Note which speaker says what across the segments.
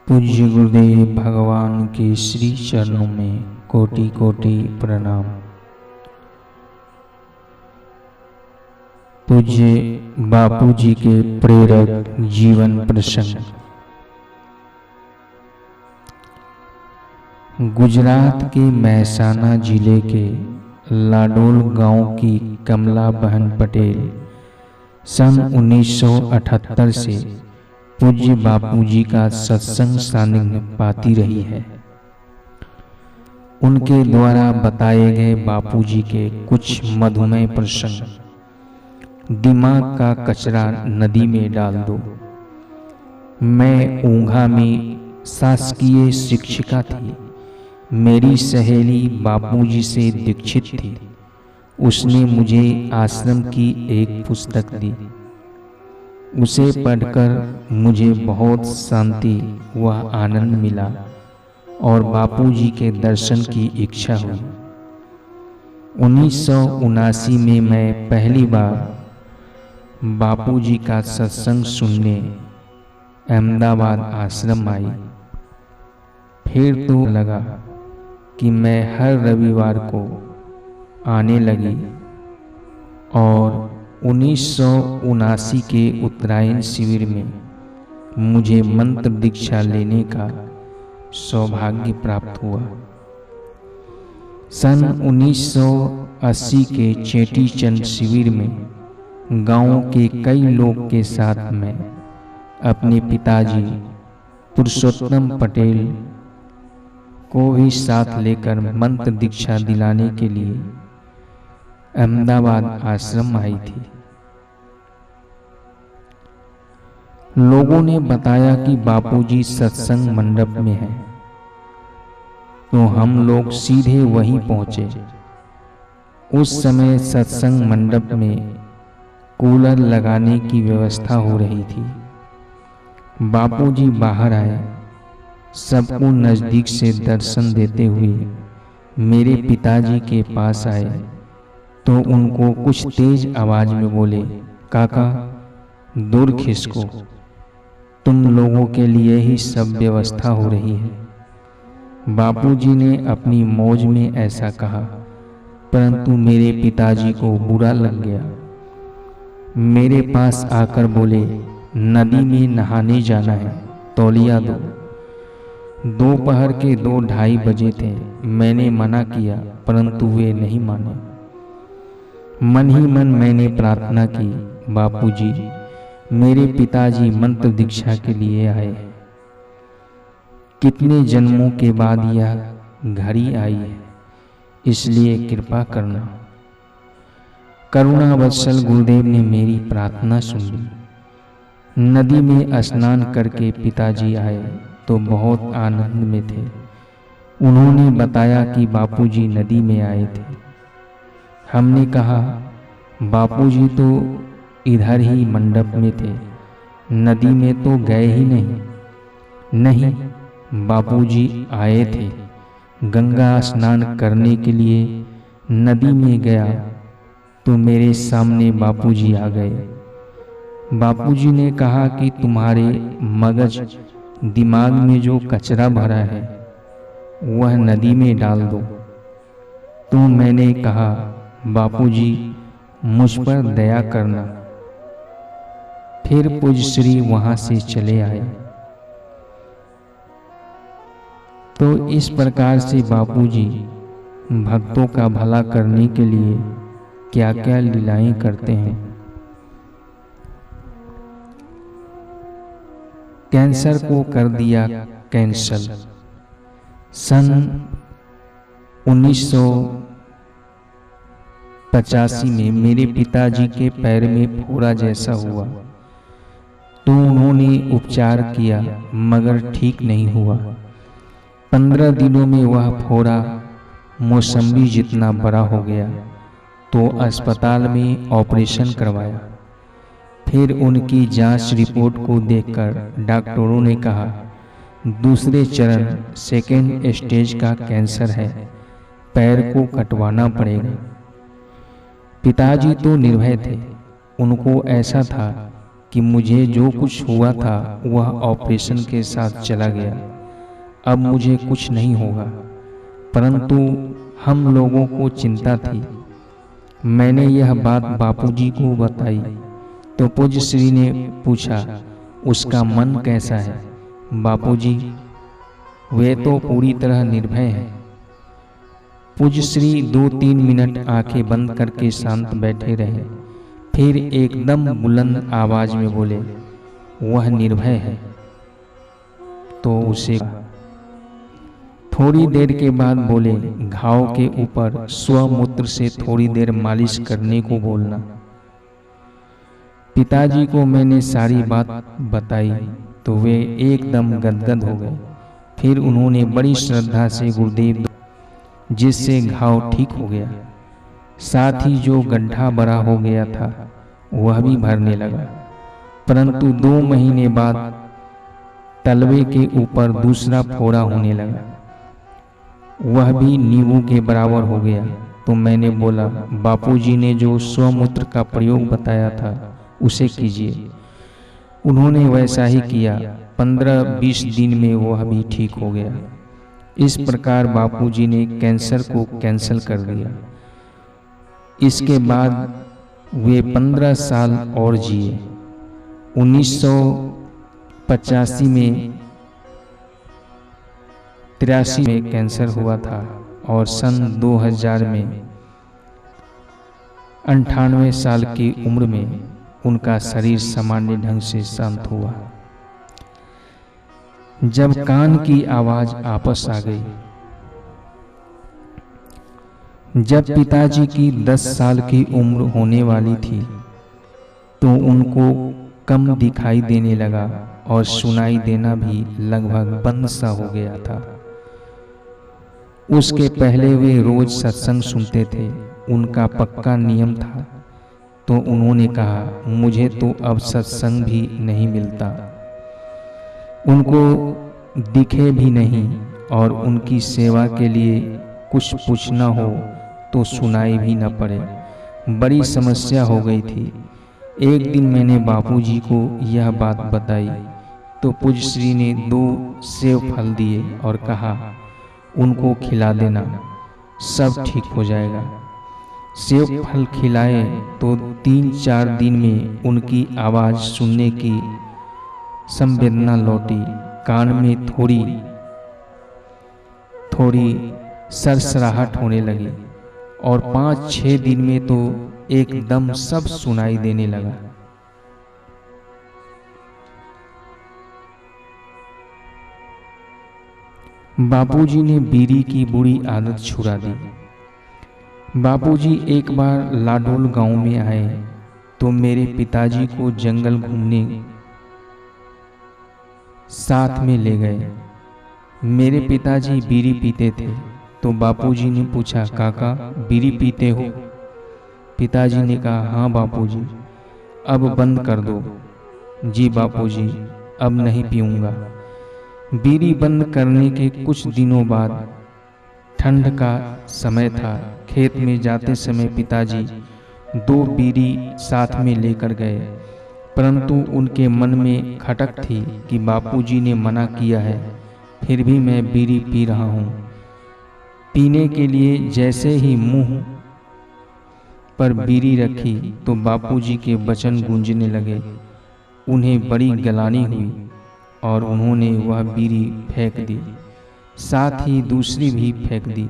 Speaker 1: पूज्य गुरुदेव भगवान के श्री चरणों में कोटि कोटि प्रणाम। पूज्य बापू जी के प्रेरक जीवन प्रसंग। गुजरात के महसाना जिले के लाडोल गांव की कमला बहन पटेल सन 1978 से पूज्य बापू जी का सत्संग सानिध्य पाती रही है। उनके द्वारा बताए गए बापू जी के कुछ मधुमेह प्रसंग। दिमाग का कचरा नदी में डाल दो। मैं ऊंघा में शासकीय शिक्षिका थी। मेरी सहेली बापूजी से दीक्षित थी। उसने मुझे आश्रम की एक पुस्तक दी। उसे पढ़कर मुझे बहुत शांति व आनंद मिला और बापूजी के दर्शन की इच्छा हुई। 1979 में मैं पहली बार बापूजी का सत्संग सुनने अहमदाबाद आश्रम आई। फिर तो लगा कि मैं हर रविवार को आने लगी और 1979 के उत्तरायण शिविर में मुझे मंत्र दीक्षा लेने का सौभाग्य प्राप्त हुआ। सन 1980 के चेटी चंद शिविर में गांव के कई लोग के साथ मैं अपने पिताजी पुरुषोत्तम पटेल को भी साथ लेकर मंत्र दीक्षा दिलाने के लिए अहमदाबाद आश्रम आई थी। लोगों ने बताया कि बापूजी सत्संग मंडप में हैं, तो हम लोग सीधे वहीं पहुंचे। उस समय सत्संग मंडप में कूलर लगाने की व्यवस्था हो रही थी। बापूजी बाहर आए, सबको नजदीक से दर्शन देते हुए मेरे पिताजी के पास आए तो उनको कुछ तेज आवाज में बोले, काका दूर खिसको, तुम लोगों के लिए ही सब व्यवस्था हो रही है। बापूजी ने अपनी मौज में ऐसा कहा, परंतु मेरे पिताजी को बुरा लग गया। मेरे पास आकर बोले, नदी में नहाने जाना है, तौलिया दो। दोपहर के 2-2:30 बजे थे। मैंने मना किया, परंतु वे नहीं माने। मन ही मन मैंने प्रार्थना की, बापूजी मेरे पिताजी मंत्र दीक्षा के लिए आए। कितने जन्मों के बाद यह घड़ी आई है, इसलिए कृपा करना। करुणा वत्सल गुरुदेव ने मेरी प्रार्थना सुन ली। नदी में स्नान करके पिताजी आए तो बहुत आनंद में थे। उन्होंने बताया कि बापूजी नदी में आए थे। हमने कहा, बापूजी तो इधर ही मंडप में थे, नदी में तो गए ही नहीं। नहीं, बापूजी आए थे। गंगा स्नान करने के लिए नदी में गया तो मेरे सामने बापूजी आ गए। बापूजी ने कहा कि तुम्हारे मगज दिमाग में जो कचरा भरा है वह नदी में डाल दो। तो मैंने कहा, बापूजी मुझ पर दया करना। फिर पूज्य श्री वहां से चले आए। तो इस प्रकार से बापूजी भक्तों का भला करने के लिए क्या क्या लीलाएं करते हैं। कैंसर को कर दिया कैंसल। सन 1985 में मेरे पिताजी के पैर में फोड़ा जैसा हुआ तो उन्होंने उपचार किया, मगर ठीक नहीं हुआ। 15 दिनों में वह फोड़ा मौसम्बी जितना बड़ा हो गया तो अस्पताल में ऑपरेशन करवाया। फिर उनकी जांच रिपोर्ट को देखकर डॉक्टरों ने कहा, दूसरे चरण सेकेंड स्टेज का कैंसर है, पैर को कटवाना पड़ेगा। पिताजी तो निर्भय थे। उनको ऐसा था कि मुझे जो कुछ हुआ था वह ऑपरेशन के साथ चला गया, अब मुझे कुछ नहीं होगा। परंतु हम लोगों को चिंता थी। मैंने यह बात बापूजी को बताई तो पूज्य श्री ने पूछा, उसका मन कैसा है? बापूजी, वे तो पूरी तरह निर्भय हैं। पूज्य श्री 2-3 मिनट आंखें बंद करके शांत बैठे रहे, फिर एकदम बुलंद आवाज में बोले, वह निर्भय है तो उसे। थोड़ी देर के बाद बोले, घाव के ऊपर स्वमूत्र से थोड़ी देर मालिश करने को बोलना। पिताजी को मैंने सारी बात बताई तो वे एकदम गदगद हो गए। फिर उन्होंने बड़ी श्रद्धा से गुरुदेव, जिससे घाव ठीक हो गया, साथ ही जो गड्ढा बड़ा हो गया था वह भी भरने लगा। परंतु 2 महीने बाद तलवे के ऊपर दूसरा फोड़ा होने लगा, वह भी नींबू के बराबर हो गया। तो मैंने बोला, बापूजी ने जो स्वमूत्र का प्रयोग बताया था उसे कीजिए। उन्होंने वैसा ही किया। 15-20 दिन में वह भी ठीक हो गया। इस प्रकार बापूजी ने कैंसर को कैंसल कर दिया। इसके बाद वे 15 साल और जिए। 1985 में 83 में कैंसर हुआ था और सन 2000 में 98 साल की उम्र में उनका शरीर सामान्य ढंग से शांत हुआ। जब कान की आवाज आपस आ गई। जब पिताजी की 10 साल की उम्र होने वाली थी तो उनको कम दिखाई देने लगा और सुनाई देना भी लगभग बंद सा हो गया था। उसके पहले वे रोज सत्संग सुनते थे, उनका पक्का नियम था। तो उन्होंने कहा, मुझे तो अब सत्संग भी नहीं मिलता। उनको दिखे भी नहीं और उनकी सेवा के लिए कुछ पूछना हो तो सुनाई भी न पड़े। बड़ी समस्या हो गई थी। एक दिन मैंने बापूजी को यह बात बताई तो पूज्य श्री ने 2 सेव फल दिए और कहा, उनको खिला देना, सब ठीक हो जाएगा। सेव फल खिलाए तो 3-4 दिन में उनकी आवाज सुनने की संवेदना लौटी। कान में थोड़ी थोड़ी सरसराहट होने लगी और 5-6 दिन में तो एकदम सब सुनाई देने लगा। बापूजी ने बीड़ी की बुरी आदत छुड़ा दी। बापूजी एक बार लाडोल गांव में आए तो मेरे पिताजी को जंगल घूमने साथ में ले गए। मेरे पिताजी बीड़ी पीते थे तो बापूजी ने पूछा, काका बीड़ी पीते हो? पिताजी ने कहा, हाँ बापूजी। अब बंद कर दो। जी बापूजी, अब नहीं पीऊंगा। बीड़ी बंद करने के कुछ दिनों बाद, ठंड का समय था, खेत में जाते समय पिताजी 2 बीड़ी साथ में लेकर गए। परंतु उनके मन में खटक थी कि बापूजी ने मना किया है, फिर भी मैं बीड़ी पी रहा हूँ। पीने के लिए जैसे ही मुंह पर बीड़ी रखी तो बापूजी के वचन गूंजने लगे। उन्हें बड़ी गलानी हुई और उन्होंने वह बीड़ी फेंक दी, साथ ही दूसरी भी फेंक दी।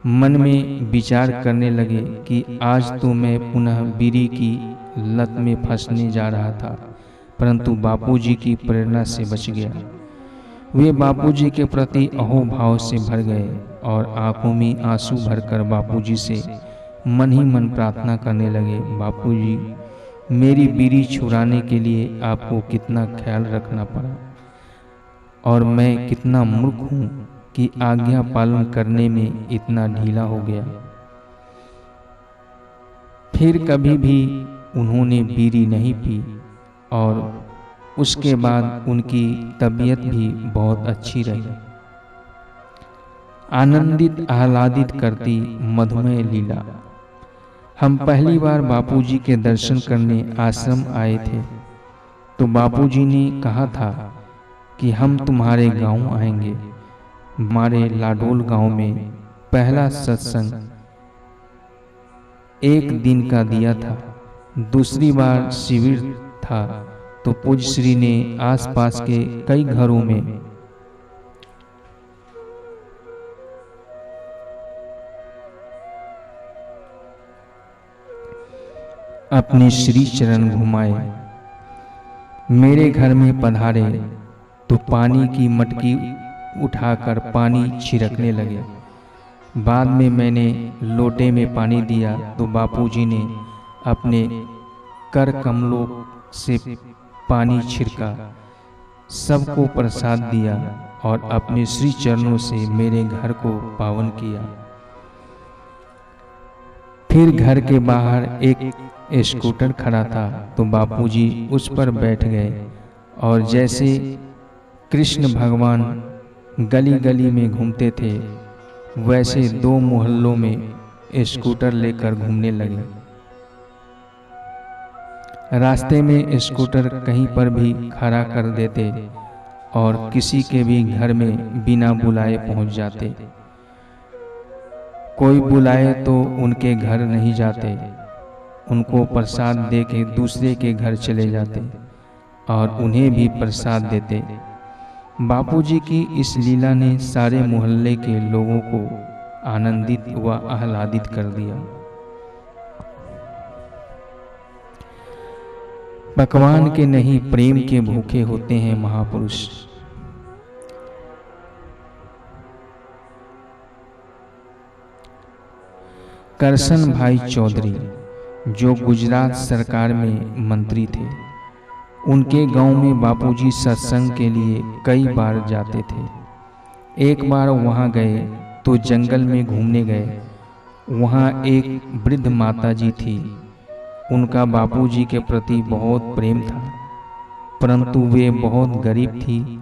Speaker 1: मन में विचार करने लगे कि आज तो मैं पुनः बीड़ी की लत में फंसने जा रहा था, परंतु बापूजी की प्रेरणा से बच गया। वे बापूजी के प्रति अहोभाव से भर गए और आंखों में आंसू भरकर बापूजी से मन ही मन प्रार्थना करने लगे, बापूजी, मेरी बीड़ी छुड़ाने के लिए आपको कितना ख्याल रखना पड़ा और मैं कितना मूर्ख हूँ कि आज्ञा पालन करने में इतना ढीला हो गया। फिर कभी भी उन्होंने बीड़ी नहीं पी और उसके बाद उनकी तबीयत भी बहुत अच्छी रही। आनंदित आह्लादित करती मधुमेह लीला। हम पहली बार बापूजी के दर्शन करने आश्रम आए थे। तो बापूजी ने कहा था कि हम तुम्हारे गांव आएंगे। हमारे लाडोल गांव में पहला सत्संग 1 दिन का दिया था। दूसरी बार शिविर था तो पूज्य श्री ने आसपास के कई घरों में अपने श्री चरण घुमाए। मेरे घर में पधारे तो पानी की मटकी उठाकर पानी छिड़कने लगे। बाद में मैंने लोटे में पानी दिया तो बापूजी ने अपने कर कमलों से पानी छिड़का, सबको प्रसाद दिया और अपने श्री चरणों से मेरे घर को पावन किया। फिर घर के बाहर एक स्कूटर खड़ा था तो बापूजी उस पर बैठ गए और जैसे कृष्ण भगवान गली गली में घूमते थे वैसे 2 मोहल्लों में स्कूटर लेकर घूमने लगे। रास्ते में स्कूटर कहीं पर भी खड़ा कर देते और किसी के भी घर में बिना बुलाए पहुंच जाते। कोई बुलाए तो उनके घर नहीं जाते, उनको प्रसाद दे के दूसरे के घर चले जाते और उन्हें भी प्रसाद देते। बापूजी की इस लीला ने सारे मोहल्ले के लोगों को आनंदित व आह्लादित कर दिया। पकवान के नहीं प्रेम के भूखे होते हैं महापुरुष। करसन भाई चौधरी जो गुजरात सरकार में मंत्री थे, उनके गांव में बापूजी सत्संग के लिए कई बार जाते थे। एक बार वहां गए तो जंगल में घूमने गए। वहां एक वृद्ध माताजी थी। उनका बापूजी के प्रति बहुत प्रेम था, परंतु वे बहुत गरीब थी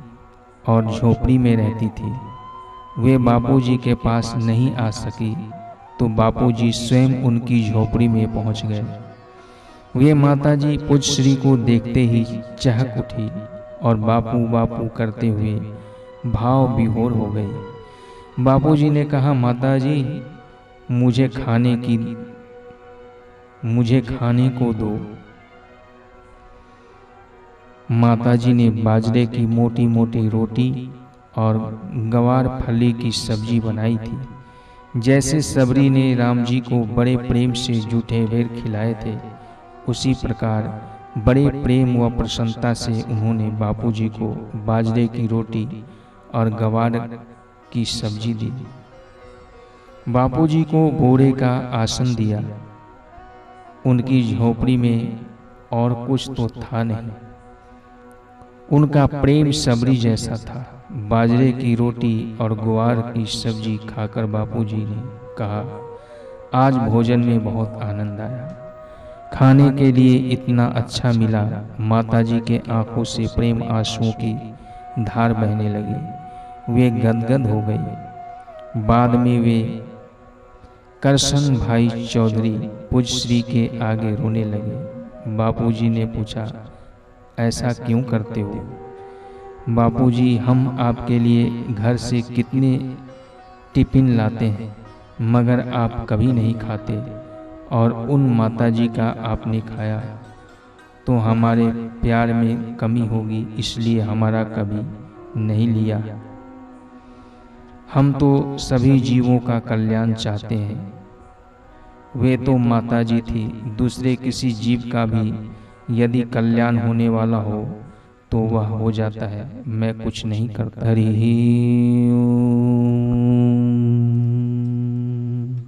Speaker 1: और झोपड़ी में रहती थी। वे बापूजी के पास नहीं आ सकी तो बापूजी स्वयं उनकी झोपड़ी में पहुंच गए। वे माताजी पूज्य श्री को देखते ही चहक उठी और बापू बापू करते हुए भाव विभोर हो गई। बापूजी ने कहा, माताजी मुझे खाने को दो। माताजी ने बाजरे की मोटी मोटी रोटी और गवार फली की सब्जी बनाई थी। जैसे सबरी ने राम जी को बड़े प्रेम से जूठे बेर खिलाए थे, उसी प्रकार बड़े प्रेम व प्रसन्नता से उन्होंने बापूजी को बाजरे की रोटी और गवार की सब्जी दी। बापूजी को बोरे का आसन दिया। उनकी झोपड़ी में और कुछ तो था नहीं। उनका प्रेम सबरी जैसा था। बाजरे की रोटी और ग्वार की सब्जी खाकर बापूजी ने कहा, आज भोजन में बहुत आनंद आया। खाने के लिए इतना अच्छा मिला। माताजी के आंखों से प्रेम आंसुओं की धार बहने लगी। वे गदगद हो गई। बाद में वे करसन भाई चौधरी पूज्य श्री के आगे रोने लगे। बापूजी ने पूछा, ऐसा क्यों करते हो? बापूजी, हम आपके लिए घर से कितने टिफिन लाते हैं, मगर आप कभी नहीं खाते, और उन माताजी का आपने खाया तो हमारे प्यार में कमी होगी, इसलिए हमारा कभी नहीं लिया। हम तो सभी जीवों का कल्याण चाहते हैं। वे तो माताजी थी, दूसरे किसी जीव का भी यदि कल्याण होने वाला हो तो वह हो जाता है। मैं कुछ नहीं करता। हरि